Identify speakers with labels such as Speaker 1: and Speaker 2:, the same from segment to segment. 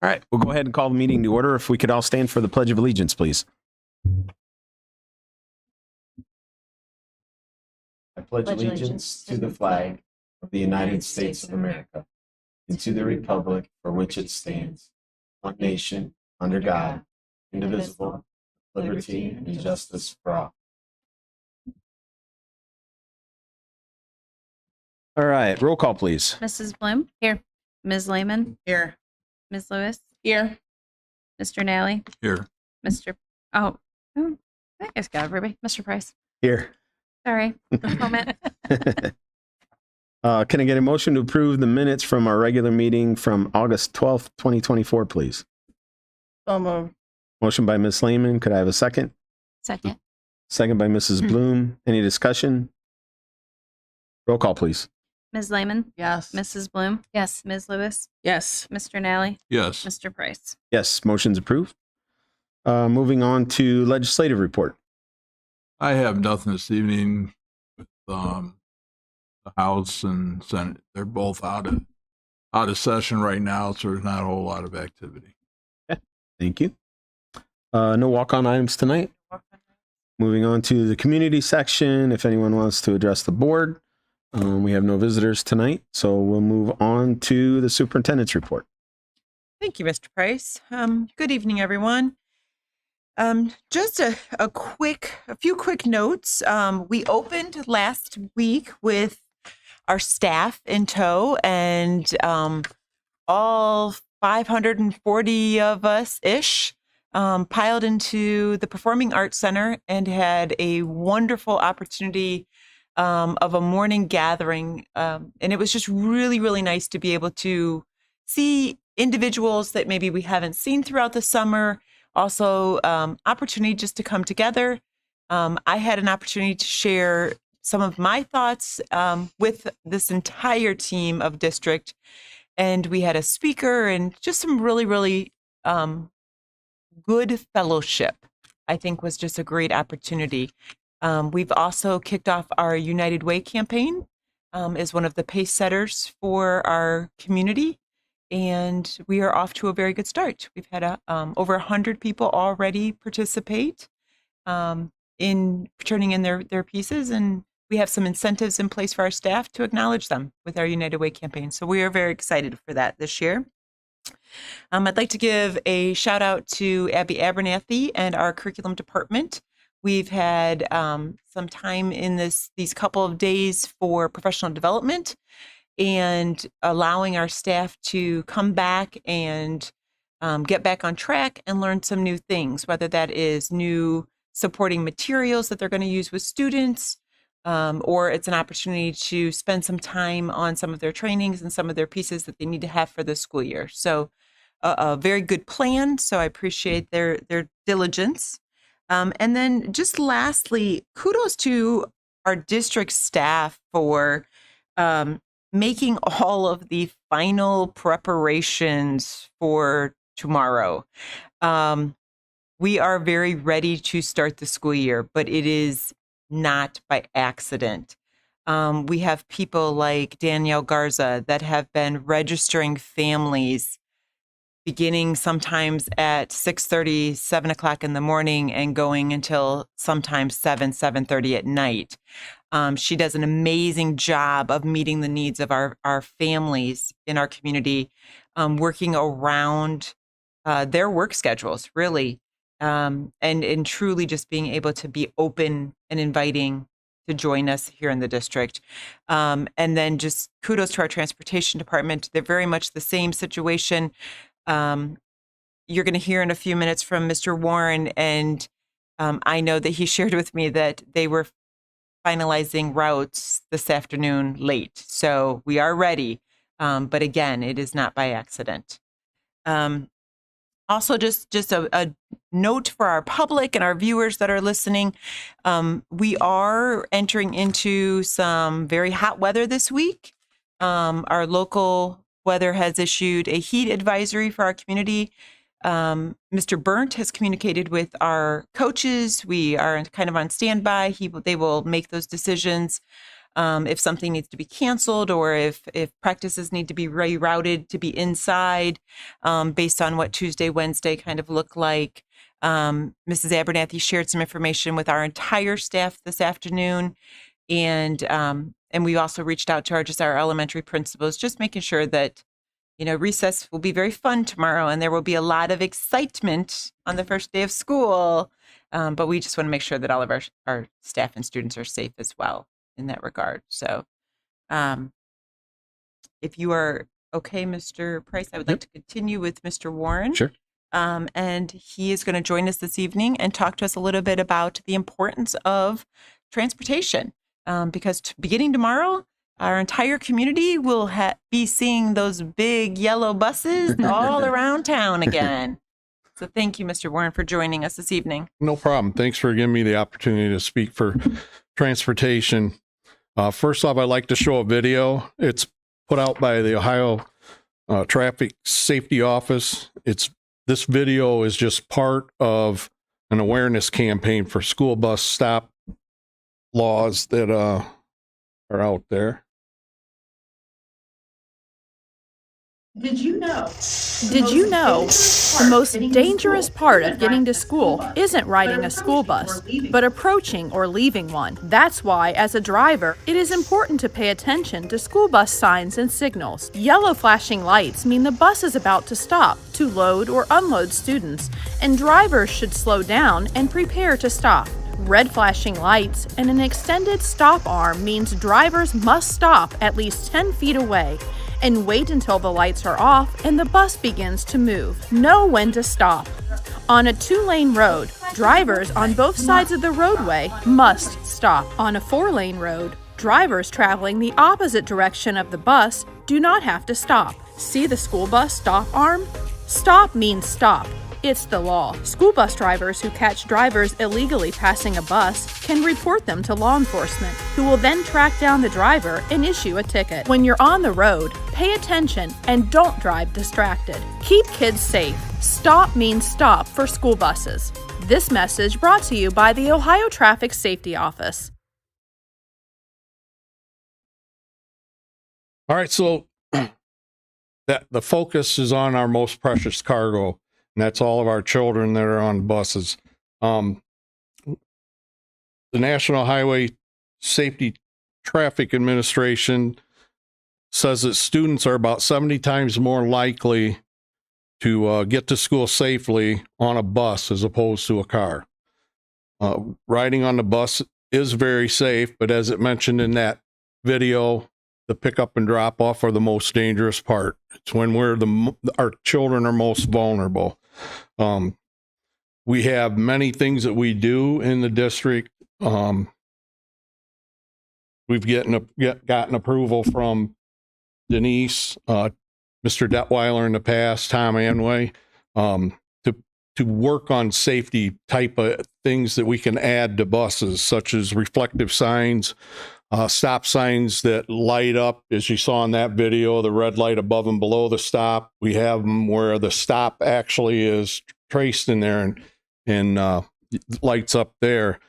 Speaker 1: All right, we'll go ahead and call the meeting to order. If we could all stand for the Pledge of Allegiance, please. I pledge allegiance to the flag of the United States of America and to the republic for which it stands, one nation, under God, indivisible, with liberty and justice for all. All right, roll call, please.
Speaker 2: Mrs. Bloom? Here. Ms. Lehman?
Speaker 3: Here.
Speaker 2: Ms. Lewis?
Speaker 3: Here.
Speaker 2: Mr. Nally?
Speaker 4: Here.
Speaker 2: I guess got everybody. Mr. Price?
Speaker 1: Here.
Speaker 2: Sorry. Moment.
Speaker 1: Can I get a motion to approve the minutes from our regular meeting from August 12th, 2024, please?
Speaker 3: So moved.
Speaker 1: Motion by Ms. Lehman. Could I have a second?
Speaker 2: Second.
Speaker 1: Second by Mrs. Bloom. Any discussion? Roll call, please.
Speaker 2: Ms. Lehman?
Speaker 3: Yes.
Speaker 2: Mrs. Bloom? Yes. Ms. Lewis?
Speaker 3: Yes.
Speaker 2: Mr. Nally?
Speaker 4: Yes.
Speaker 2: Mr. Price?
Speaker 1: Yes, motion's approved. Moving on to legislative report.
Speaker 4: I have nothing this evening with the House and Senate. They're both out of session right now, so there's not a whole lot of activity.
Speaker 1: Thank you. No walk-on items tonight. Moving on to the community section. If anyone wants to address the board, we have no visitors tonight, so we'll move on to the superintendent's report.
Speaker 3: Thank you, Mr. Price. Good evening, everyone. Just a few quick notes. We opened last week with our staff in tow, and all 540 of us-ish piled into the Performing Arts Center and had a wonderful opportunity of a morning gathering. And it was just really, really nice to be able to see individuals that maybe we haven't seen throughout the summer. Also, opportunity just to come together. I had an opportunity to share some of my thoughts with this entire team of district. And we had a speaker and just some really, really good fellowship, I think was just a great opportunity. We've also kicked off our United Way campaign as one of the pace setters for our community. And we are off to a very good start. We've had over 100 people already participate in turning in their pieces. And we have some incentives in place for our staff to acknowledge them with our United Way campaign. So we are very excited for that this year. I'd like to give a shout out to Abby Abernathy and our curriculum department. We've had some time in these couple of days for professional development and allowing our staff to come back and get back on track and learn some new things, whether that is new supporting materials that they're going to use with students, or it's an opportunity to spend some time on some of their trainings and some of their pieces that they need to have for the school year. So a very good plan. So I appreciate their diligence. And then just lastly, kudos to our district staff for making all of the final preparations for tomorrow. We are very ready to start the school year, but it is not by accident. We have people like Danielle Garza that have been registering families beginning sometimes at 6:30, 7 o'clock in the morning and going until sometimes 7:30 at night. She does an amazing job of meeting the needs of our families in our community, working around their work schedules, really, and truly just being able to be open and inviting to join us here in the district. And then just kudos to our transportation department. They're very much the same situation. You're going to hear in a few minutes from Mr. Warren, and I know that he shared with me that they were finalizing routes this afternoon late. So we are ready. But again, it is not by accident. Also, just a note for our public and our viewers that are listening. We are entering into some very hot weather this week. Our local weather has issued a heat advisory for our community. Mr. Burnt has communicated with our coaches. We are kind of on standby. They will make those decisions if something needs to be canceled or if practices need to be rerouted to be inside, based on what Tuesday, Wednesday kind of look like. Mrs. Abernathy shared some information with our entire staff this afternoon. And we also reached out to our elementary principals, just making sure that, recess will be very fun tomorrow and there will be a lot of excitement on the first day of school. But we just want to make sure that all of our staff and students are safe as well in that regard. So if you are okay, Mr. Price, I would like to continue with Mr. Warren.
Speaker 1: Sure.
Speaker 3: And he is going to join us this evening and talk to us a little bit about the importance of transportation. Because beginning tomorrow, our entire community will be seeing those big yellow buses all around town again. So thank you, Mr. Warren, for joining us this evening.
Speaker 5: No problem. Thanks for giving me the opportunity to speak for transportation. First off, I'd like to show a video. It's put out by the Ohio Traffic Safety Office. This video is just part of an awareness campaign for school bus stop laws that are out there.
Speaker 6: Did you know
Speaker 7: the most dangerous part of getting to school isn't riding a school bus, but approaching or leaving one? That's why, as a driver, it is important to pay attention to school bus signs and signals. Yellow flashing lights mean the bus is about to stop to load or unload students, and drivers should slow down and prepare to stop. Red flashing lights and an extended stop arm means drivers must stop at least 10 feet away and wait until the lights are off and the bus begins to move. Know when to stop. On a 2-lane road, drivers on both sides of the roadway must stop. On a 4-lane road, drivers traveling the opposite direction of the bus do not have to stop. See the school bus stop arm? Stop means stop. It's the law. School bus drivers who catch drivers illegally passing a bus can report them to law enforcement, who will then track down the driver and issue a ticket. When you're on the road, pay attention and don't drive distracted. Keep kids safe. Stop means stop for school buses. This message brought to you by the Ohio Traffic Safety Office.
Speaker 5: All right, so that the focus is on our most precious cargo, and that's all of our children that are on buses. The National Highway Safety Traffic Administration says that students are about 70 times more likely to get to school safely on a bus as opposed to a car. Riding on the bus is very safe, but as it mentioned in that video, the pickup and drop off are the most dangerous part. It's when our children are most vulnerable. We have many things that we do in the district. We've gotten approval from Denise, Mr. Detweiler in the past, Tom Anway, to work on safety type of things that we can add to buses, such as reflective signs, stop signs that light up, as you saw in that video, the red light above and below the stop. We have them where the stop actually is traced in there and lights up there.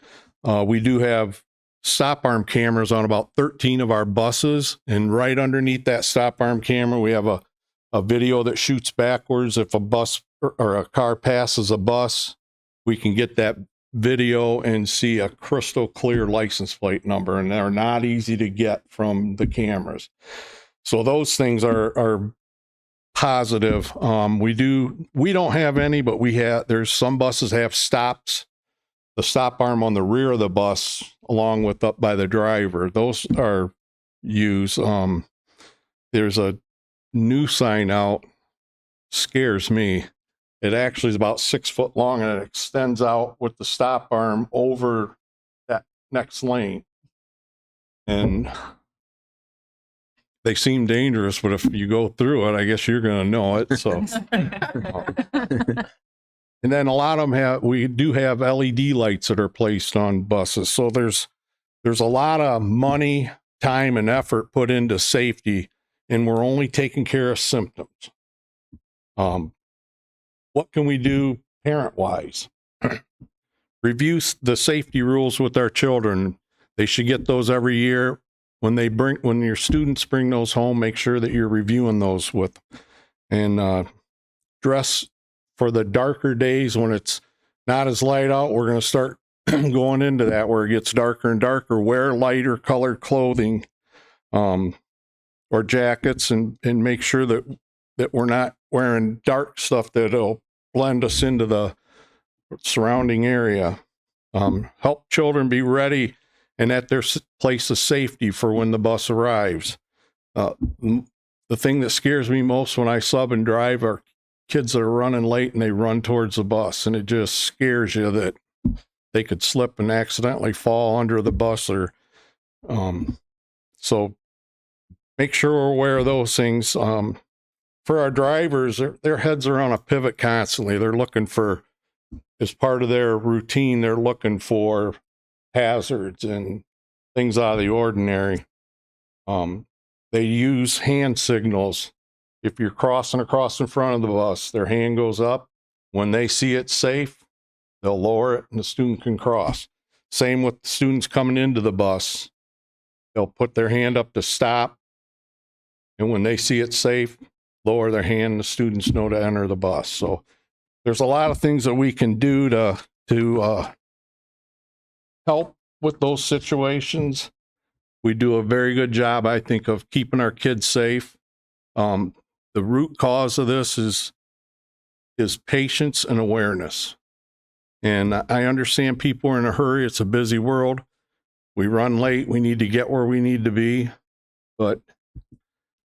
Speaker 5: We do have stop arm cameras on about 13 of our buses, and right underneath that stop arm camera, we have a video that shoots backwards. If a bus or a car passes a bus, we can get that video and see a crystal clear license plate number, and they're not easy to get from the cameras. So those things are positive. We don't have any, but there's some buses have stops, the stop arm on the rear of the bus along with up by the driver. Those are used. There's a new sign out, scares me. It actually is about 6 foot long, and it extends out with the stop arm over that next lane. And they seem dangerous, but if you go through it, I guess you're going to know it. So, and then a lot of them we do have LED lights that are placed on buses. So there's a lot of money, time, and effort put into safety, and we're only taking care of symptoms. What can we do parent-wise? Review the safety rules with our children. They should get those every year. when your students bring those home, make sure that you're reviewing those with, and dress for the darker days when it's not as light out. We're going to start going into that where it gets darker and darker. Wear lighter colored clothing, or jackets, and make sure that we're not wearing dark stuff that'll blend us into the surrounding area. Help children be ready and at their place of safety for when the bus arrives. The thing that scares me most when I sub and drive are kids that are running late and they run towards the bus, and it just scares you that they could slip and accidentally fall under the bus, or so make sure we're aware of those things. For our drivers, their heads are on a pivot constantly. They're looking for, as part of their routine, they're looking for hazards and things out of the ordinary. They use hand signals. If you're crossing across in front of the bus, their hand goes up. When they see it's safe, they'll lower it and the student can cross. Same with the students coming into the bus. They'll put their hand up to stop. And when they see it's safe, lower their hand and the students know to enter the bus. So there's a lot of things that we can do to help with those situations. We do a very good job, I think, of keeping our kids safe. The root cause of this is patience and awareness. And I understand people are in a hurry. It's a busy world. We run late. We need to get where we need to be. But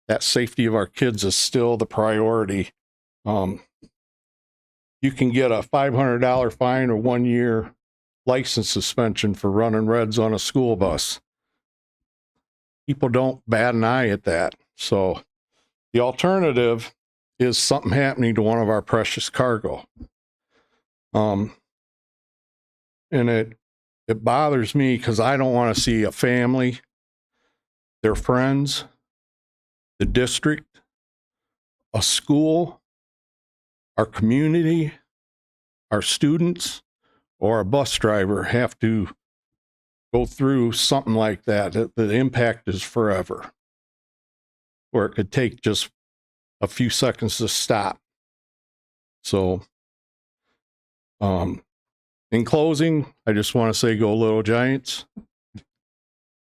Speaker 5: that safety of our kids is still the priority. You can get a $500 fine or 1 year license suspension for running reds on a school bus. People don't bat an eye at that. So the alternative is something happening to one of our precious cargo. And it bothers me because I don't want to see a family, their friends, the district, a school, our community, our students, or a bus driver have to go through something like that. The impact is forever, or it could take just a few seconds to stop. So, in closing, I just want to say go Little Giants,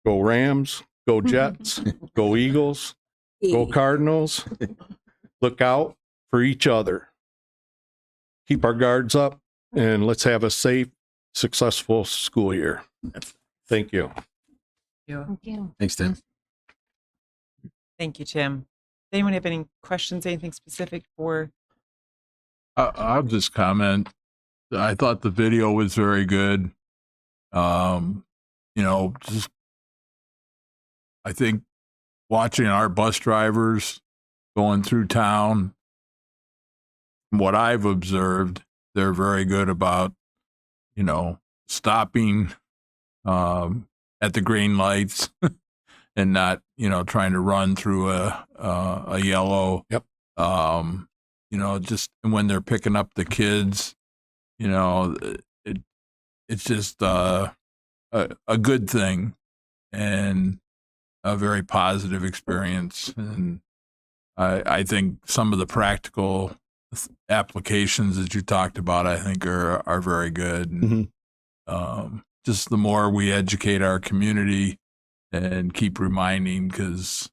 Speaker 5: go Rams, go Jets, go Eagles, go Cardinals. Look out for each other. Keep our guards up, and let's have a safe, successful school year. Thank you.
Speaker 1: Thanks, Tim.
Speaker 3: Thank you, Tim. Does anyone have any questions, anything specific for?
Speaker 4: I'll just comment. I thought the video was very good. Just I think watching our bus drivers going through town, from what I've observed, they're very good about, stopping at the green lights and not, trying to run through a yellow.
Speaker 5: Yep.
Speaker 4: Just when they're picking up the kids, it's just a good thing and a very positive experience. And I think some of the practical applications that you talked about, I think are very good. And, just the more we educate our community and keep reminding, because,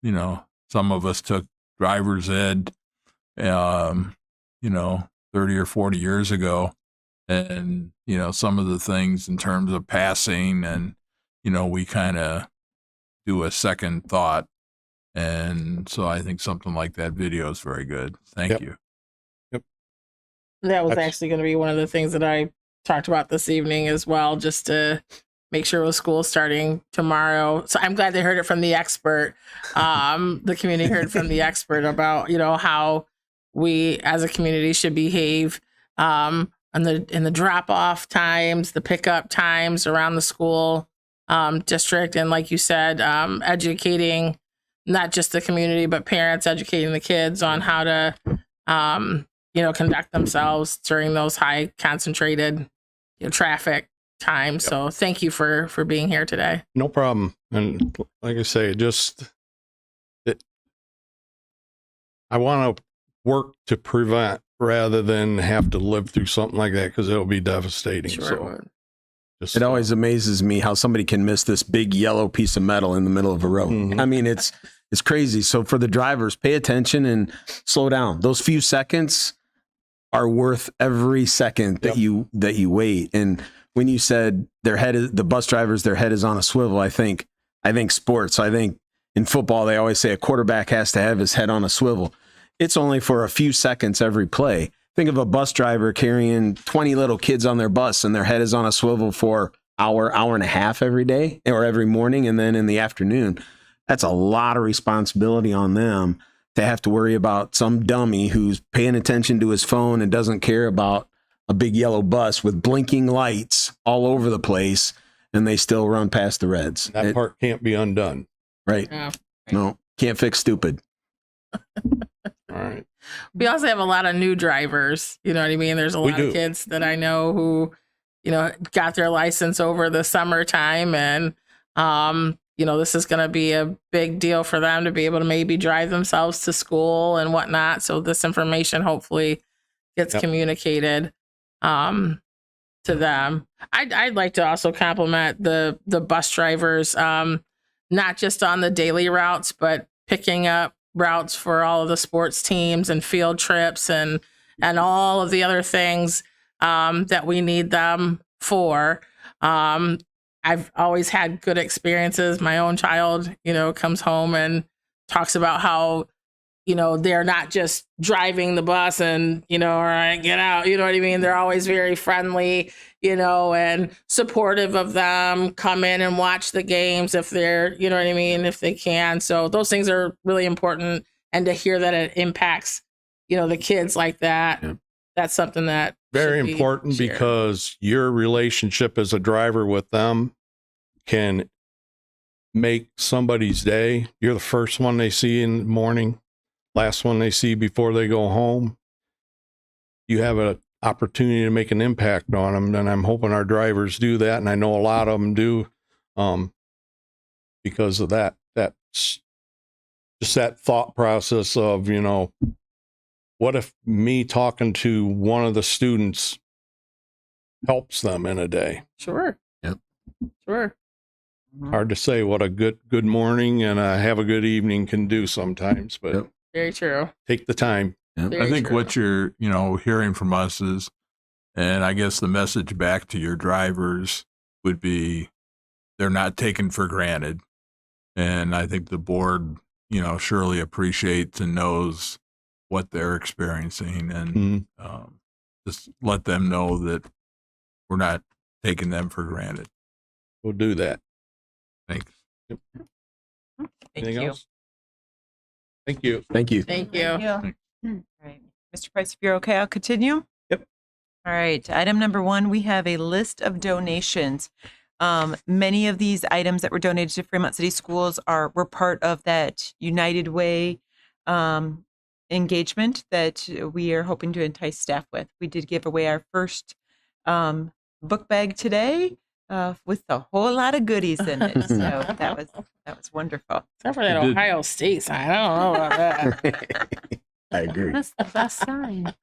Speaker 4: some of us took driver's ed, 30 or 40 years ago. And, some of the things in terms of passing and, we kind of do a second thought. And so I think something like that video is very good. Thank you.
Speaker 5: Yep.
Speaker 8: That was actually going to be one of the things that I talked about this evening as well, just to make sure with school starting tomorrow. So I'm glad they heard it from the expert. The community heard from the expert about, how we as a community should behave in the drop-off times, the pickup times around the school district. And like you said, educating not just the community, but parents, educating the kids on how to, conduct themselves during those high concentrated, traffic time. So thank you for being here today.
Speaker 5: No problem. And like I say, I want to work to prevent rather than have to live through something like that, because it'll be devastating.
Speaker 8: Sure it
Speaker 5: So
Speaker 8: would.
Speaker 5: just,
Speaker 1: It always amazes me how somebody can miss this big yellow piece of metal in the middle of a road.
Speaker 5: Mhm.
Speaker 1: I mean, it's crazy. So for the drivers, pay attention and slow down. Those few seconds are worth every second that you wait. And when you said the bus drivers, their head is on a swivel, I think sports. I think in football they always say a quarterback has to have his head on a swivel. It's only for a few seconds every play. Think of a bus driver carrying 20 little kids on their bus and their head is on a swivel for hour and a half every day or every morning. And then in the afternoon, that's a lot of responsibility on them to have to worry about some dummy who's paying attention to his phone and doesn't care about a big yellow bus with blinking lights all over the place. And they still run past the reds.
Speaker 5: that part can't be undone.
Speaker 1: Right.
Speaker 8: Yeah.
Speaker 1: No, can't fix stupid.
Speaker 5: All right.
Speaker 8: We also have a lot of new drivers. You know what I mean? There's a
Speaker 5: We
Speaker 8: lot
Speaker 5: do.
Speaker 8: of kids that I know who, got their license over the summertime, and this is going to be a big deal for them to be able to maybe drive themselves to school and whatnot. So this information hopefully gets communicated to them. I'd like to also compliment the bus drivers, not just on the daily routes, but picking up routes for all of the sports teams and field trips and all of the other things that we need them for. I've always had good experiences. My own child, comes home and talks about how, they're not just driving the bus and, all right, get out. You know what I mean? They're always very friendly, and supportive of them, come in and watch the games if they're, if they can. So those things are really important. And to hear that it impacts, the kids like that, that's something that
Speaker 5: Very
Speaker 8: should be
Speaker 5: important,
Speaker 8: shared.
Speaker 5: because your relationship as a driver with them can make somebody's day. You're the first one they see in the morning, last one they see before they go home. You have an opportunity to make an impact on them, and I'm hoping our drivers do that, and I know a lot of them do, because of that. That's just that thought process of, what if me talking to one of the students helps them in a day?
Speaker 8: Sure.
Speaker 1: Yep.
Speaker 8: Sure.
Speaker 5: Hard to say what a good morning and have a good evening can do sometimes, but
Speaker 1: Yep.
Speaker 8: Very true.
Speaker 5: take the time.
Speaker 8: Very
Speaker 4: I think
Speaker 8: true.
Speaker 4: what you're, hearing from us is, and I guess the message back to your drivers would be, they're not taken for granted. And I think the board, surely appreciates and knows what they're experiencing, and just let them know that we're not taking them for granted.
Speaker 5: We'll do that.
Speaker 4: Thanks.
Speaker 3: Thank
Speaker 5: Anything
Speaker 3: you.
Speaker 5: else? Thank you.
Speaker 1: Thank you.
Speaker 8: Thank you.
Speaker 3: All right. Mr. Price, if you're okay, I'll continue.
Speaker 1: Yep.
Speaker 3: All right. Item number 1, we have a list of donations. Many of these items that were donated to Fremont City Schools were part of that United Way engagement that we are hoping to entice staff with. We did give away our first book bag today with a whole lot of goodies in it. So that was wonderful.
Speaker 8: Except for that
Speaker 4: You did.
Speaker 8: Ohio State sign. I don't know about that.
Speaker 1: I agree.
Speaker 2: That's the best sign.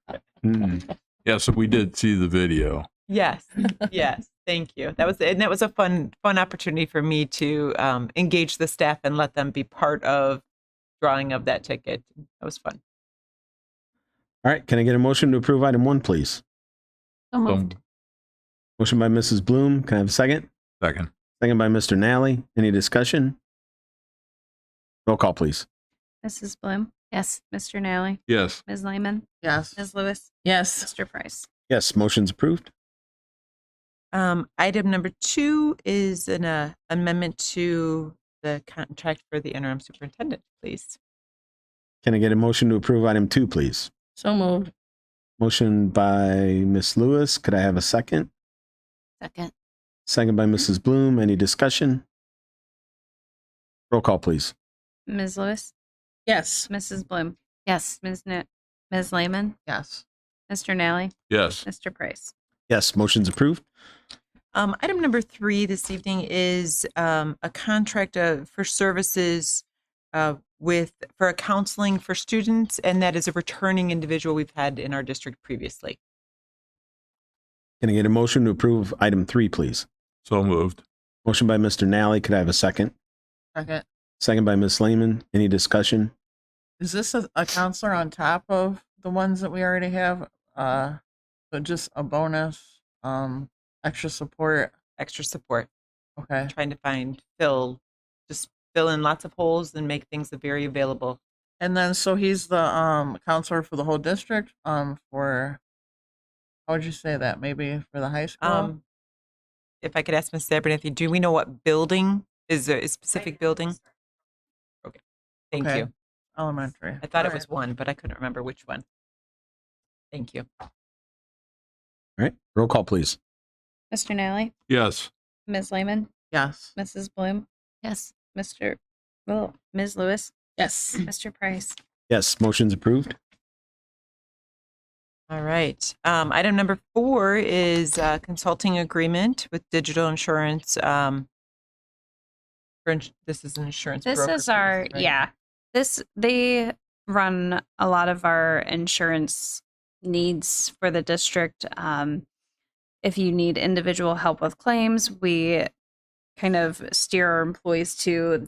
Speaker 4: Yeah, so we did see the video.
Speaker 3: Yes. Yes. Thank you. That was a fun opportunity for me to engage the staff and let them be part of drawing of that ticket. That was fun.
Speaker 1: All right. Can I get a motion to approve item 1, please?
Speaker 2: So moved.
Speaker 1: Motion by Mrs. Bloom. Can I have a second?
Speaker 4: Second.
Speaker 1: Second by Mr. Nally. Any discussion? Roll call, please.
Speaker 2: Mrs. Bloom? Yes. Mr. Nally?
Speaker 4: Yes.
Speaker 2: Ms. Lyman?
Speaker 8: Yes.
Speaker 2: Ms. Lewis?
Speaker 8: Yes.
Speaker 2: Mr. Price?
Speaker 1: Yes, motion's approved.
Speaker 3: Item number 2 is an amendment to the contract for the interim superintendent, please.
Speaker 1: Can I get a motion to approve item 2, please?
Speaker 8: So moved.
Speaker 1: Motion by Miss Lewis. Could I have a second?
Speaker 2: Second.
Speaker 1: Second by Mrs. Bloom. Any discussion? Roll call, please.
Speaker 2: Ms. Lewis?
Speaker 8: Yes.
Speaker 2: Mrs. Bloom? Yes. Ms. Lyman?
Speaker 8: Yes.
Speaker 2: Mr. Nally?
Speaker 4: Yes.
Speaker 2: Mr. Price?
Speaker 1: Yes, motion's approved.
Speaker 3: Item number 3 this evening is a contract for services for a counseling for students, and that is a returning individual we've had in our district previously.
Speaker 1: Can I get a motion to approve item 3, please?
Speaker 4: So moved.
Speaker 1: Motion by Mr. Nally. Could I have a second?
Speaker 8: Second.
Speaker 1: Second by Ms. Lehman. Any discussion?
Speaker 9: Is this a counselor on top of the ones that we already have? So just a bonus, extra support.
Speaker 3: Extra support,
Speaker 9: Okay.
Speaker 3: trying to just fill in lots of holes and make things very available.
Speaker 9: And then so he's the counselor for the whole district. For how would you say that? Maybe for the high school.
Speaker 3: If I could ask Ms. Abernathy, do we know what building is there a specific building? Okay, thank
Speaker 9: Okay.
Speaker 3: you.
Speaker 9: Elementary.
Speaker 3: I thought it
Speaker 9: All
Speaker 3: was one, but I couldn't remember which one. Thank you.
Speaker 1: All right. Roll call, please.
Speaker 2: Mr. Nally,
Speaker 4: Yes.
Speaker 2: Ms. Lehman,
Speaker 9: Yes.
Speaker 2: Mrs. Bloom. Yes. Ms. Lewis,
Speaker 8: Yes.
Speaker 2: Mr. Price.
Speaker 1: Yes, motion's approved.
Speaker 3: All right. Item number 4 is a consulting agreement with Digital Insurance. This is an insurance
Speaker 2: This
Speaker 3: broker
Speaker 2: is our
Speaker 3: service, right?
Speaker 2: they run a lot of our insurance needs for the district. If you need individual help with claims, we kind of steer our employees to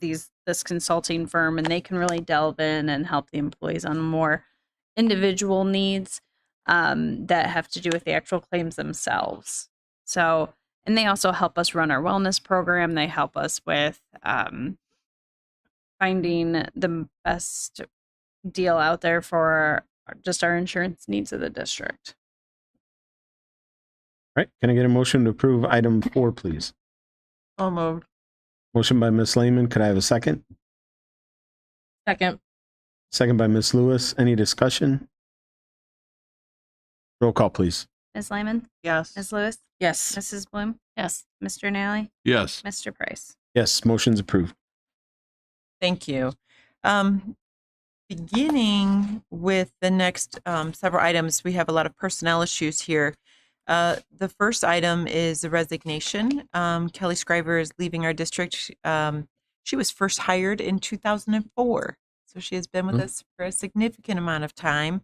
Speaker 2: this consulting firm, and they can really delve in and help the employees on more individual needs that have to do with the actual claims themselves. So, and they also help us run our wellness program. They help us with finding the best deal out there for just our insurance needs of the district.
Speaker 1: All right. Can I get a motion to approve item 4, please?
Speaker 9: So moved.
Speaker 1: Motion by Ms. Lehman. Could I have a second?
Speaker 8: Second.
Speaker 1: Second by Ms. Lewis. Any discussion? Roll call, please.
Speaker 2: Ms. Lehman,
Speaker 9: Yes.
Speaker 2: Ms. Lewis,
Speaker 8: Yes.
Speaker 2: Mrs. Bloom. Yes. Mr. Nally,
Speaker 4: Yes.
Speaker 2: Mr. Price.
Speaker 1: Yes, motion's approved.
Speaker 3: Thank you. Beginning with the next several items, we have a lot of personnel issues here. The first item is a resignation. Kelly Scriver is leaving our district. She was first hired in 2004, so she has been with us for a significant amount of time.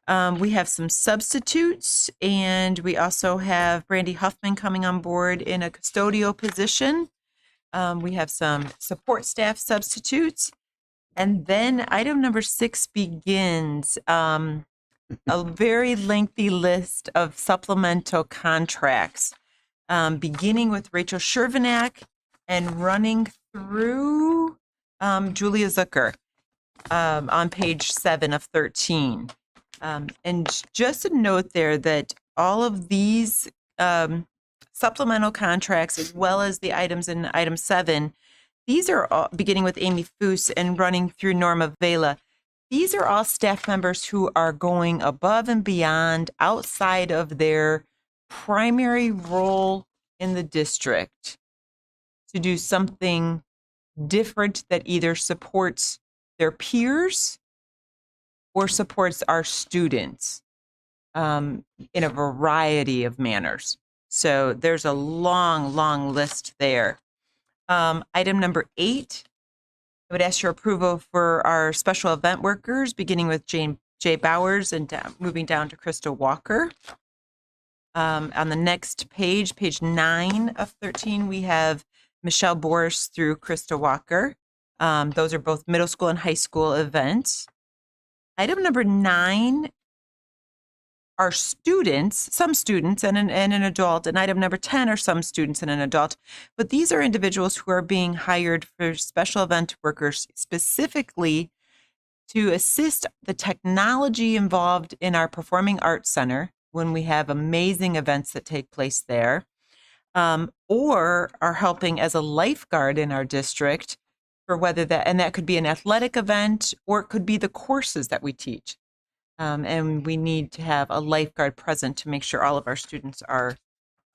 Speaker 3: We have some substitutes, and we also have Brandy Huffman coming on board in a custodial position. We have some support staff substitutes. And then item number 6 begins a very lengthy list of supplemental contracts, beginning with Rachel Shervanak and running through Julia Zucker on page 7 of 13. And just a note there that all of these supplemental contracts, as well as the items in item 7, these are all beginning with Amy Foose and running through Norma Vela. These are all staff members who are going above and beyond outside of their primary role in the district to do something different that either supports their peers or supports our students in a variety of manners. So there's a long, long list there. Item number 8, I would ask your approval for our special event workers, beginning with Jay Bowers and moving down to Krista Walker. On the next page, page 9 of 13, we have Michelle Boris through Krista Walker. Those are both middle school and high school events. Item number 9 are students, some students and an adult, and item number 10 are some students and an adult. But these are individuals who are being hired for special event workers specifically to assist the technology involved in our Performing Arts Center when we have amazing events that take place there, or are helping as a lifeguard in our district for whether that could be an athletic event or it could be the courses that we teach. And we need to have a lifeguard present to make sure all of our students are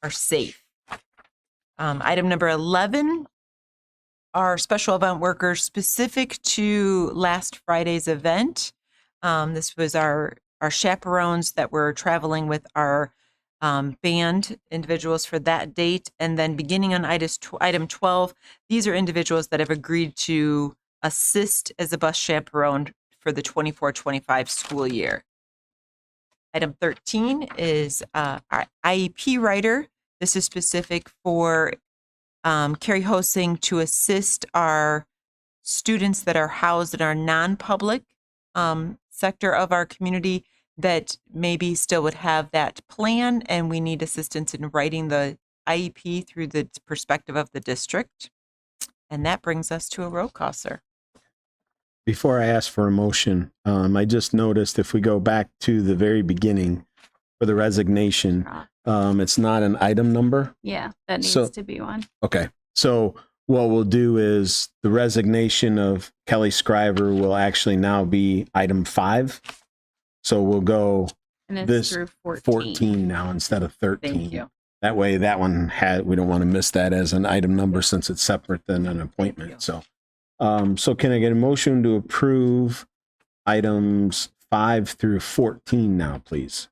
Speaker 3: safe. Item number 11 are special event workers specific to last Friday's event. This was our chaperones that were traveling with our band individuals for that date. And then beginning on item 12, these are individuals that have agreed to assist as a bus chaperone for the 24-25 school year. Item 13 is our IEP writer. This is specific for Carrie Hosing to assist our students that are housed in our non-public sector of our community that maybe still would have that plan, and we need assistance in writing the IEP through the perspective of the district. And that brings us to a roll call, sir.
Speaker 1: Before I ask for a motion, I just noticed if we go back to the very beginning for the resignation, it's not an item number.
Speaker 2: Yeah, that needs
Speaker 1: So-
Speaker 2: to be one.
Speaker 1: Okay. So what we'll do is the resignation of Kelly Scriver will actually now be item 5. So we'll go
Speaker 2: And it's
Speaker 1: this
Speaker 2: through 14.
Speaker 1: 14 now instead of 13.
Speaker 2: Thank you.
Speaker 1: That way that one we don't want to miss that as an item number since it's separate than an appointment. So, so can I get a motion to approve items 5 through 14 now, please?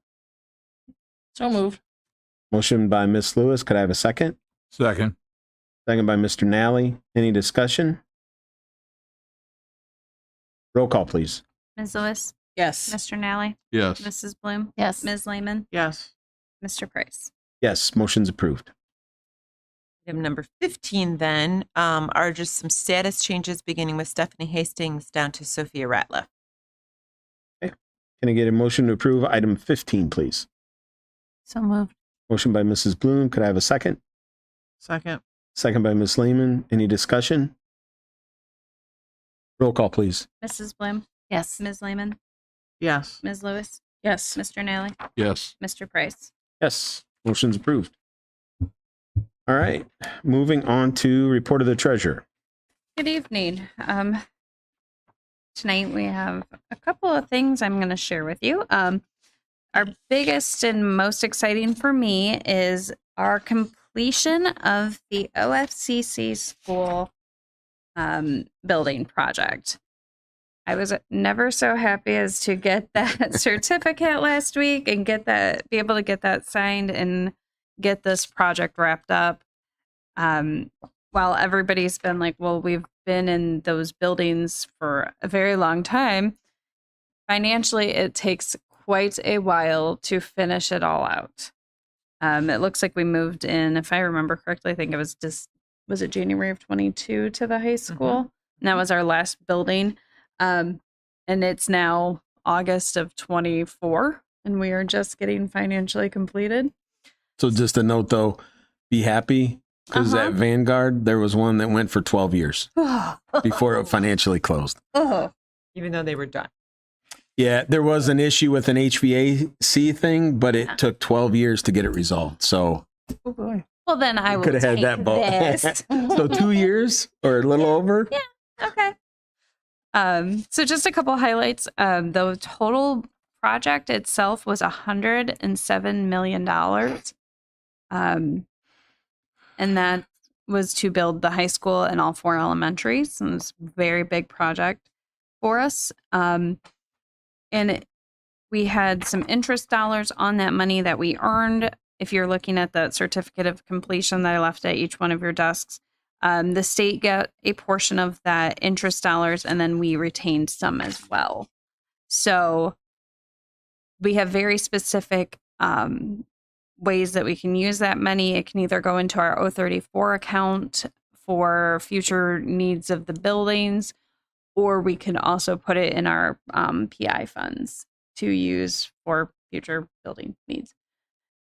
Speaker 8: So moved.
Speaker 1: Motion by Ms. Lewis. Could I have a second?
Speaker 4: Second.
Speaker 1: Second by Mr. Nally. Any discussion? Roll call, please.
Speaker 2: Ms. Lewis,
Speaker 8: Yes.
Speaker 2: Mr. Nally,
Speaker 4: Yes.
Speaker 2: Mrs. Bloom,
Speaker 6: Yes.
Speaker 2: Ms. Lehman,
Speaker 9: Yes.
Speaker 2: Mr. Price.
Speaker 1: Yes, motion's approved.
Speaker 3: Item number 15 then are just some status changes beginning with Stephanie Hastings down to Sophia Ratliff.
Speaker 1: Can I get a motion to approve item 15, please?
Speaker 6: So moved.
Speaker 1: Motion by Mrs. Bloom. Could I have a second?
Speaker 9: Second.
Speaker 1: Second by Ms. Lehman. Any discussion? Roll call, please.
Speaker 2: Mrs. Bloom,
Speaker 6: Yes.
Speaker 2: Ms. Lehman,
Speaker 9: Yes.
Speaker 2: Ms. Lewis,
Speaker 8: Yes.
Speaker 2: Mr. Nally,
Speaker 4: Yes.
Speaker 2: Mr. Price.
Speaker 1: Yes, motion's approved. All right, moving on to report of the treasurer.
Speaker 2: Good evening. Tonight we have a couple of things I'm going to share with you. Our biggest and most exciting for me is our completion of the OFCC school building project. I was never so happy as to get that certificate last week and be able to get that signed and get this project wrapped up. While everybody's been like, well, we've been in those buildings for a very long time, financially, it takes quite a while to finish it all out. It looks like we moved in, if I remember correctly, I think it was it January of 22 to the high school? And that was our last building. And it's now August of 24, and we are just getting financially completed.
Speaker 1: So just a note though, be happy because
Speaker 2: Uh-huh.
Speaker 1: at Vanguard, there was one that went for 12 years before it financially closed.
Speaker 2: Oh,
Speaker 3: Even though they were done.
Speaker 1: Yeah, there was an issue with an HVAC thing, but it took 12 years to get it resolved. So
Speaker 8: Oh boy.
Speaker 2: well, then I will
Speaker 1: could have had
Speaker 2: take
Speaker 1: that boat.
Speaker 2: this.
Speaker 1: So 2 years or a little over?
Speaker 2: Yeah. Okay. So just a couple highlights. The total project itself was $107 million. And that was to build the high school and all 4 elementaries. And it's a very big project for us. We had some interest dollars on that money that we earned. If you're looking at the certificate of completion that I left at each one of your desks, the state got a portion of that interest dollars, and then we retained some as well. So we have very specific ways that we can use that money. It can either go into our 034 account for future needs of the buildings, or we can also put it in our PI funds to use for future building needs.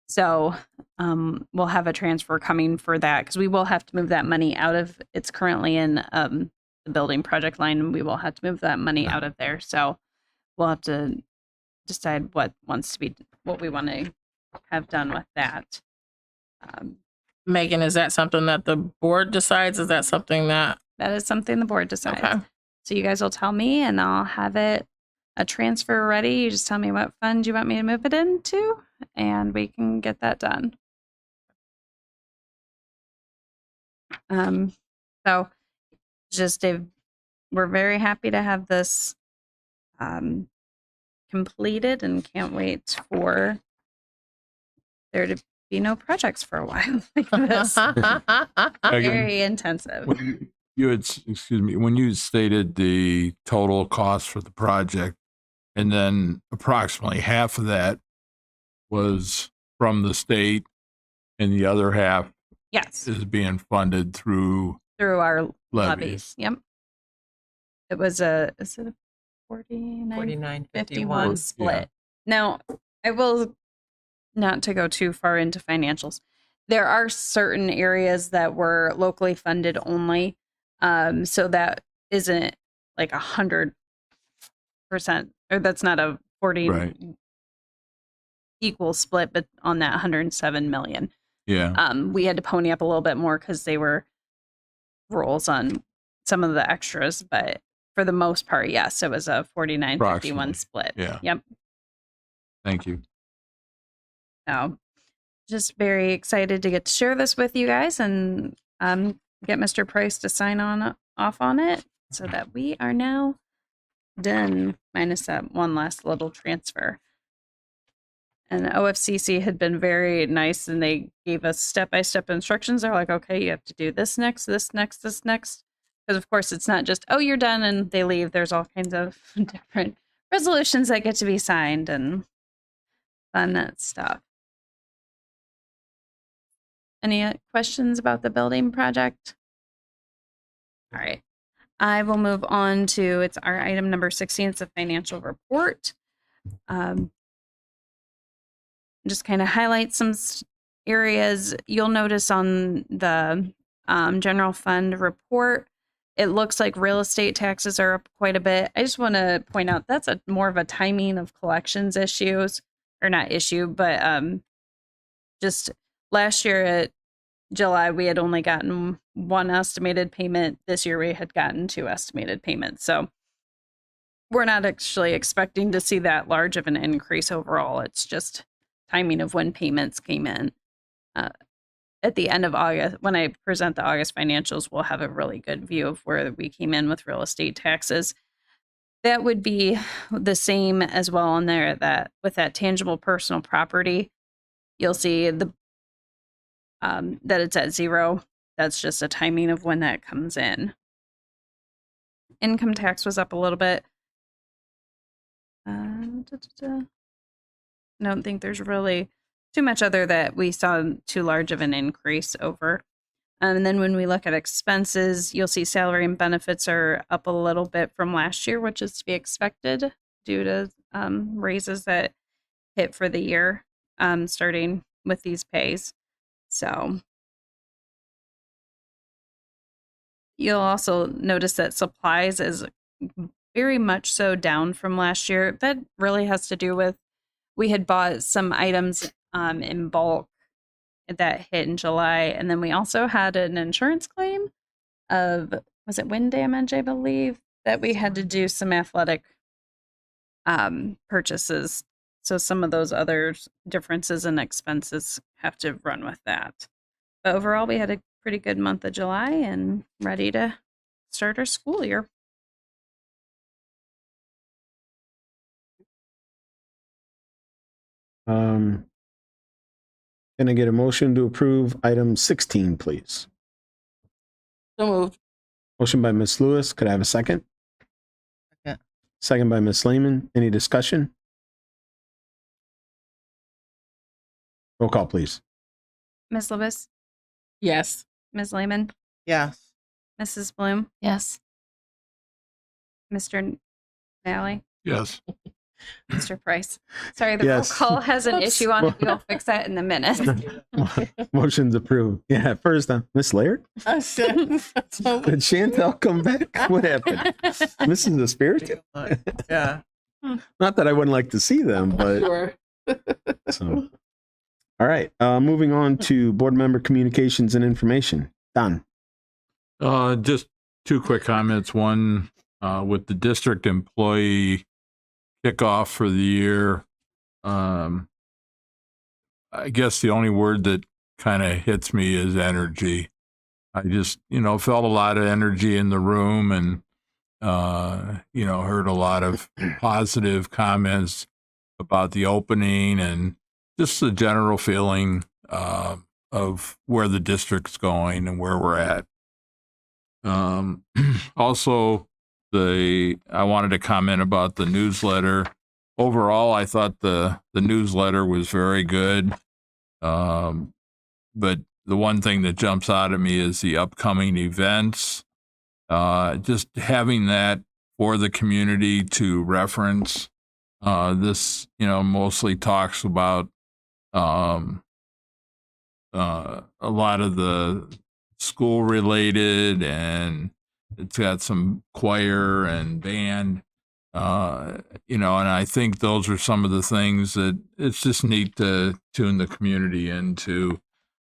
Speaker 2: So we'll have a transfer coming for that because we will have to move that money out of, it's currently in the building project line, and we will have to move that money out of there. So we'll have to decide what we want to have done with that.
Speaker 8: Megan, is that something that the board decides? Is that something that?
Speaker 2: That is something the board decides.
Speaker 8: Okay.
Speaker 2: So you guys will tell me, and I'll have a transfer ready. You just tell me what fund you want me to move it into, and we can get that done. So we're very happy to have this completed and can't wait for there to be no projects for a while like this. Very intensive.
Speaker 4: When you had, excuse me, when you stated the total cost for the project, and then approximately half of that was from the state, and the other half
Speaker 2: Yes,
Speaker 4: is being funded through
Speaker 2: through our
Speaker 4: levies.
Speaker 2: levies. Yep. It was is it a 49 51 split. Now, I will, not to go too far into financials, there are certain areas that were locally funded only. So that isn't like 100%, or that's not a 40
Speaker 4: Right.
Speaker 2: equal split, but on that 107 million.
Speaker 4: Yeah.
Speaker 2: We had to pony up a little bit more because they were rolls on some of the extras, but for the most part, yes, it was a 49-51
Speaker 4: Approximately.
Speaker 2: split.
Speaker 4: Yeah.
Speaker 2: Yep.
Speaker 4: Thank you.
Speaker 2: So just very excited to get to share this with you guys and get Mr. Price to sign off on it so that we are now done, minus that one last little transfer. And the OFCC had been very nice, and they gave us step-by-step instructions. They're like, okay, you have to do this next, this next, this next. Because, of course, it's not just, oh, you're done, and they leave. There's all kinds of different resolutions that get to be signed and fun stuff. Any questions about the building project? All right. I will move on to, it's our item number 16. It's a financial report. Just kind of highlight some areas. You'll notice on the general fund report, it looks like real estate taxes are up quite a bit. I just want to point out that's more of a timing of collections issues, or not issue, but just last year at July, we had only gotten one estimated payment. This year we had gotten 2 estimated payments. So we're not actually expecting to see that large of an increase overall. It's just timing of when payments came in. At the end of August, when I present the August financials, we'll have a really good view of where we came in with real estate taxes. That would be the same as well on there, that with that tangible personal property, you'll see the that it's at 0. That's just a timing of when that comes in. Income tax was up a little bit. I don't think there's really too much other that we saw too large of an increase over. And then when we look at expenses, you'll see salary and benefits are up a little bit from last year, which is to be expected due to raises that hit for the year, starting with these pays. So you'll also notice that supplies is very much so down from last year. That really has to do with, we had bought some items in bulk that hit in July. And then we also had an insurance claim of, was it wind damage, I believe, that we had to do some athletic purchases. So some of those other differences in expenses have to run with that. But overall, we had a pretty good month of July and ready to start our school year.
Speaker 1: Can I get a motion to approve item 16, please?
Speaker 8: So moved.
Speaker 1: Motion by Ms. Lewis. Could I have a second?
Speaker 9: Second.
Speaker 1: Second by Ms. Lehman. Any discussion? Roll call, please.
Speaker 2: Ms. Lewis,
Speaker 8: Yes.
Speaker 2: Ms. Lehman,
Speaker 9: Yes.
Speaker 2: Mrs. Bloom,
Speaker 7: Yes.
Speaker 2: Mr. Nally,
Speaker 4: Yes.
Speaker 2: Mr. Price. Sorry, the
Speaker 1: Yes.
Speaker 2: roll call has an
Speaker 8: Oops.
Speaker 2: issue on it. We'll fix that in a minute.
Speaker 1: Motion's approved. Yeah, first time. Miss Laird?
Speaker 8: I said,
Speaker 1: Did Chantel come back? What happened? Missing the spirit?
Speaker 9: Yeah.
Speaker 1: Not that I wouldn't like to see them, but
Speaker 8: sure.
Speaker 1: so. All right. Moving on to board member communications and information. Don.
Speaker 4: Just 2 quick comments. One, with the district employee kickoff for the year, I guess the only word that kind of hits me is energy. I just, felt a lot of energy in the room, and, heard a lot of positive comments about the opening and just the general feeling of where the district's going and where we're at. Also, I wanted to comment about the newsletter. Overall, I thought the newsletter was very good. But the one thing that jumps out at me is the upcoming events. Just having that for the community to reference. This, mostly talks about a lot of the school related, and it's got some choir and band, and I think those are some of the things that it's just neat to tune the community into.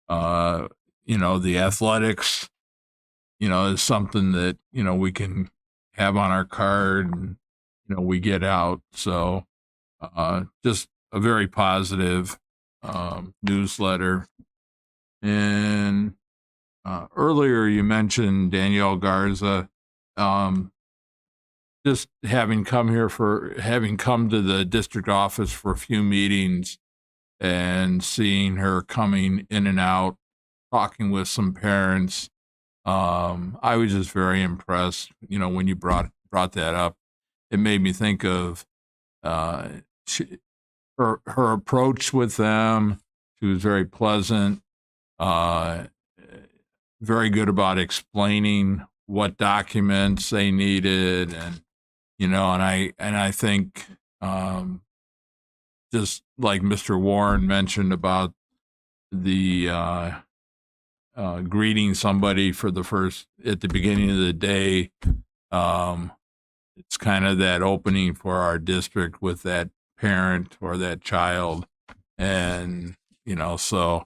Speaker 4: The athletics, is something that, we can have on our card and, we get out. So, just a very positive, newsletter. And, earlier you mentioned Danielle Garza, just having come to the district office for a few meetings and seeing her coming in and out, talking with some parents. I was just very impressed, when you brought that up. It made me think of her approach with them. She was very pleasant, very good about explaining what documents they needed, and I think just like Mr. Warren mentioned about the greeting somebody at the beginning of the day. It's kind of that opening for our district with that parent or that child. And, so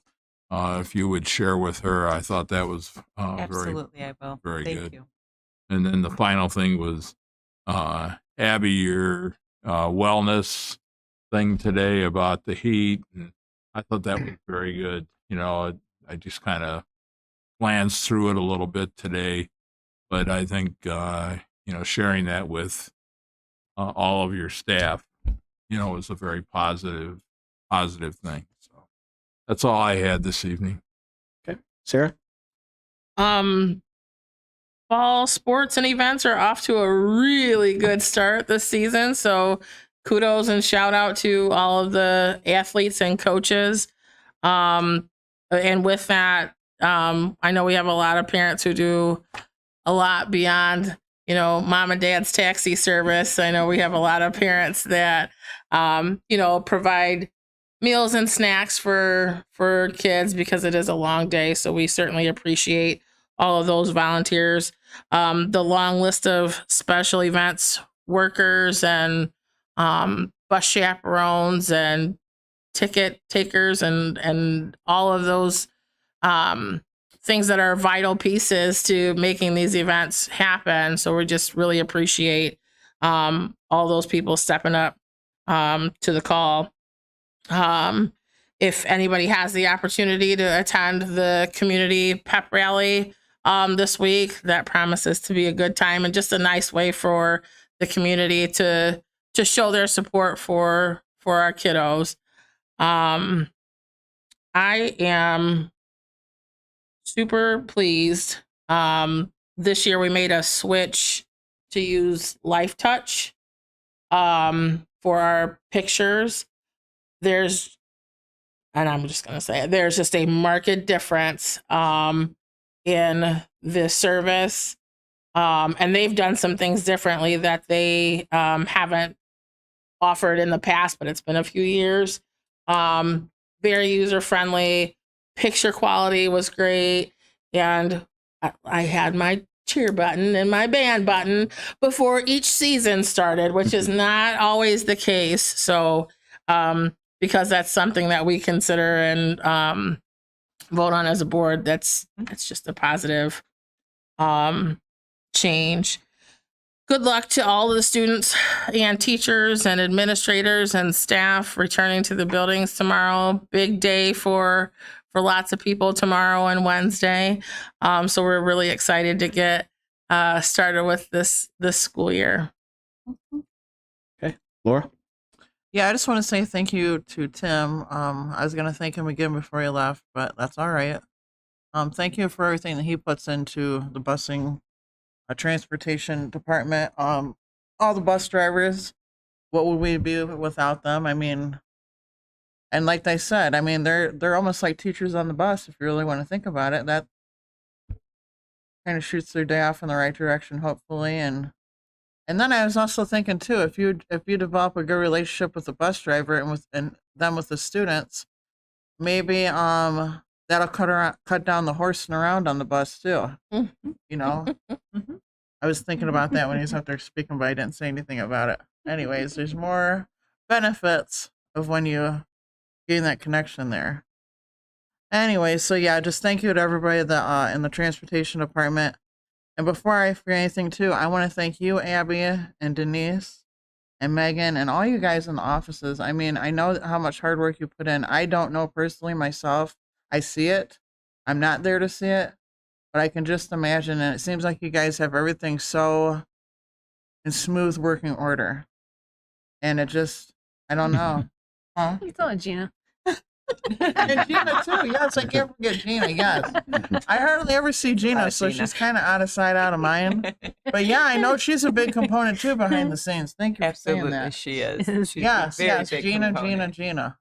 Speaker 4: if you would share with her, I thought that was
Speaker 3: Absolutely, I will.
Speaker 4: very
Speaker 3: Thank
Speaker 4: good.
Speaker 3: you.
Speaker 4: And then the final thing was, Abby, your wellness thing today about the heat. And I thought that was very good. I just kind of glanced through it a little bit today, but I think, sharing that with all of your staff, is a very positive thing. So that's all I had this evening.
Speaker 1: Okay. Sarah?
Speaker 8: Fall sports and events are off to a really good start this season. So kudos and shout out to all of the athletes and coaches. And with that, I know we have a lot of parents who do a lot beyond, mom and dad's taxi service. I know we have a lot of parents that, provide meals and snacks for kids because it is a long day. So we certainly appreciate all of those volunteers. The long list of special events workers and bus chaperones and ticket takers and all of those things that are vital pieces to making these events happen. So we just really appreciate all those people stepping up to the call. If anybody has the opportunity to attend the community pep rally this week, that promises to be a good time and just a nice way for the community to show their support for our kiddos. I am super pleased. This year we made a switch to use Life Touch for our pictures. There's just a marked difference in the service. And they've done some things differently that they haven't offered in the past, but it's been a few years. Very user friendly. Picture quality was great. And I had my cheer button and my band button before each season started, which is not always the case. So, because that's something that we consider and vote on as a board, that's just a positive change. Good luck to all of the students and teachers and administrators and staff returning to the buildings tomorrow. Big day for lots of people tomorrow and Wednesday. So we're really excited to get started with this school year.
Speaker 1: Okay. Laura?
Speaker 9: Yeah, I just want to say thank you to Tim. I was gonna thank him again before he left, but that's all right. Thank you for everything that he puts into the busing, transportation department. All the bus drivers. What would we be without them? I mean, and like I said, I mean they're almost like teachers on the bus if you really want to think about it. That kind of shoots their day off in the right direction, hopefully. And then I was also thinking too, if you develop a good relationship with the bus driver and them with the students, maybe that'll cut down the horsing around on the bus too. You know, I was thinking about that when he was out there speaking, but I didn't say anything about it. Anyways, there's more benefits of when you gain that connection there. Anyway, so yeah, just thank you to everybody that in the transportation department. And before I forget anything too, I want to thank you, Abby and Denise and Megan and all you guys in the offices. I mean, I know how much hard work you put in. I don't know personally myself. I see it. I'm not there to see it, but I can just imagine. And it seems like you guys have everything so in smooth working order. And it just, I don't know. Huh?
Speaker 10: You call it Gina.
Speaker 9: And Gina too. Yes, I can't forget Gina. Yes, I hardly ever see Gina, so
Speaker 3: Gina.
Speaker 9: she's kind of out of sight, out of mind. But yeah, I know she's a big component too behind the scenes. Thank you for saying
Speaker 3: Absolutely,
Speaker 9: that.
Speaker 3: she is. She's a
Speaker 9: Yes,
Speaker 3: very
Speaker 9: yes,
Speaker 3: big
Speaker 9: Gina,
Speaker 3: component.
Speaker 9: Gina.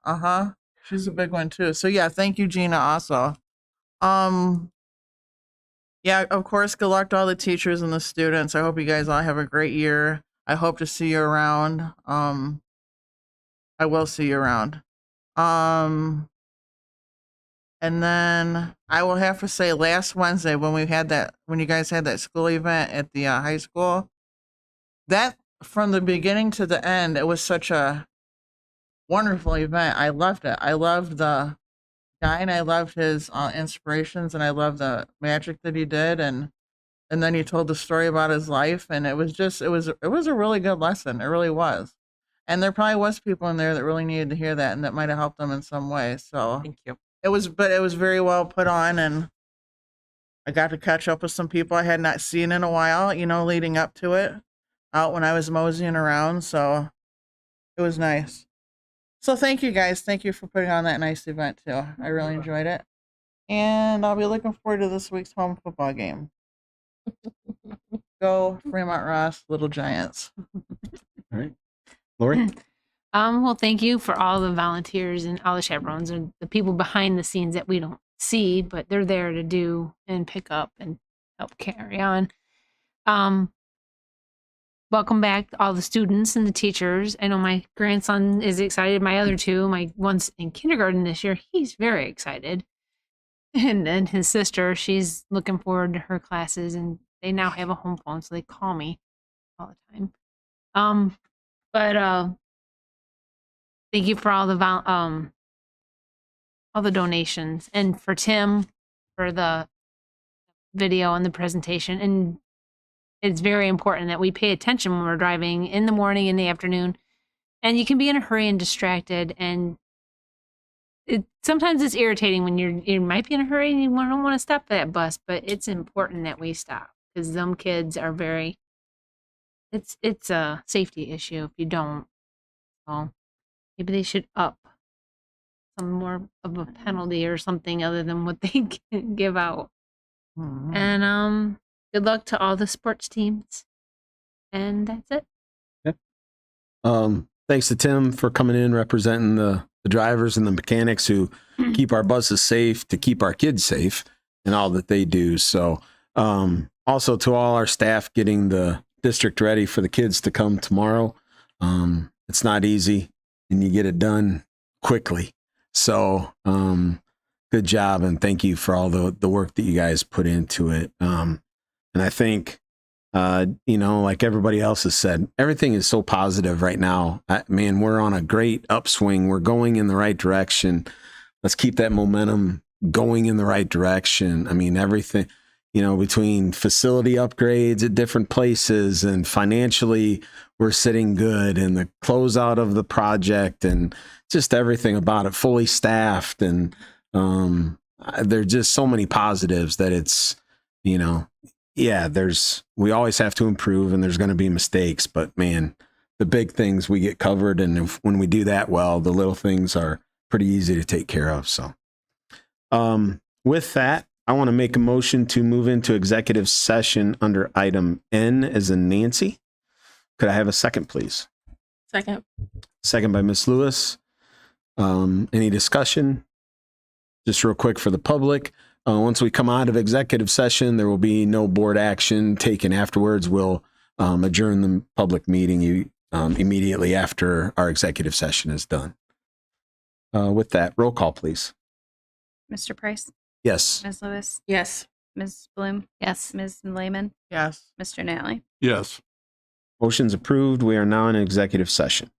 Speaker 9: She's a big one too. So yeah, thank you, Gina. Also, yeah, of course, good luck to all the teachers and the students. I hope you guys all have a great year. I hope to see you around. I will see you around. And then I will have to say, last Wednesday when you guys had that school event at the high school, that from the beginning to the end, it was such a wonderful event. I loved it. I loved the guy, and I loved his inspirations, and I loved the magic that he did, and then he told the story about his life, and it was a really good lesson. It really was. And there probably was people in there that really needed to hear that, and that might have helped them in some way. So
Speaker 3: Thank you.
Speaker 9: it was very well put on, and I got to catch up with some people I had not seen in a while, leading up to it, out when I was moseying around. So it was nice. So thank you guys. Thank you for putting on that nice event too. I really enjoyed it. And I'll be looking forward to this week's home football game. Go Fremont Ross, Little Giants.
Speaker 1: All right. Lori?
Speaker 10: Well, thank you for all the volunteers and all the chaperones and the people behind the scenes that we don't see, but they're there to do and pick up and help carry on. Welcome back to all the students and the teachers. I know my grandson is excited. My other two, my one's in kindergarten this year, he's very excited. And then his sister, she's looking forward to her classes, and they now have a home phone, so they call me all the time. But thank you for all the donations, and for Tim for the video and the presentation. And it's very important that we pay attention when we're driving in the morning, in the afternoon, and you can be in a hurry and distracted. And sometimes it's irritating when you might be in a hurry and you don't want to stop that bus, but it's important that we stop because some kids are very. It's a safety issue if you don't. So maybe they should up some more of a penalty or something other than what they can give out.
Speaker 9: Mhm.
Speaker 10: And good luck to all the sports teams. And that's it.
Speaker 1: Thanks to Tim for coming in, representing the drivers and the mechanics who keep our buses safe, to keep our kids safe, and all that they do. So also to all our staff getting the district ready for the kids to come tomorrow. It's not easy, and you get it done quickly. So good job, and thank you for all the work that you guys put into it. And I think, like everybody else has said, everything is so positive right now. Man, we're on a great upswing. We're going in the right direction. Let's keep that momentum going in the right direction. I mean, everything, between facility upgrades at different places and financially, we're sitting good, and the closeout of the project and just everything about it, fully staffed. And there's just so many positives that it's, we always have to improve, and there's going to be mistakes, but man, the big things we get covered. And when we do that well, the little things are pretty easy to take care of. So with that, I want to make a motion to move into executive session under item N as in Nancy. Could I have a second, please?
Speaker 8: Second.
Speaker 1: Second by Ms. Lewis. Any discussion? Just real quick for the public. Once we come out of executive session, there will be no board action taken afterwards. We'll adjourn the public meeting immediately after our executive session is done. With that, roll call, please.
Speaker 2: Mr. Price,
Speaker 1: Yes.
Speaker 2: Ms. Lewis,
Speaker 8: Yes.
Speaker 2: Ms. Bloom,
Speaker 10: Yes.
Speaker 2: Ms. Lehman,
Speaker 9: Yes.
Speaker 2: Mr. Nally.
Speaker 4: Yes.
Speaker 1: Motion's approved. We are now in executive session.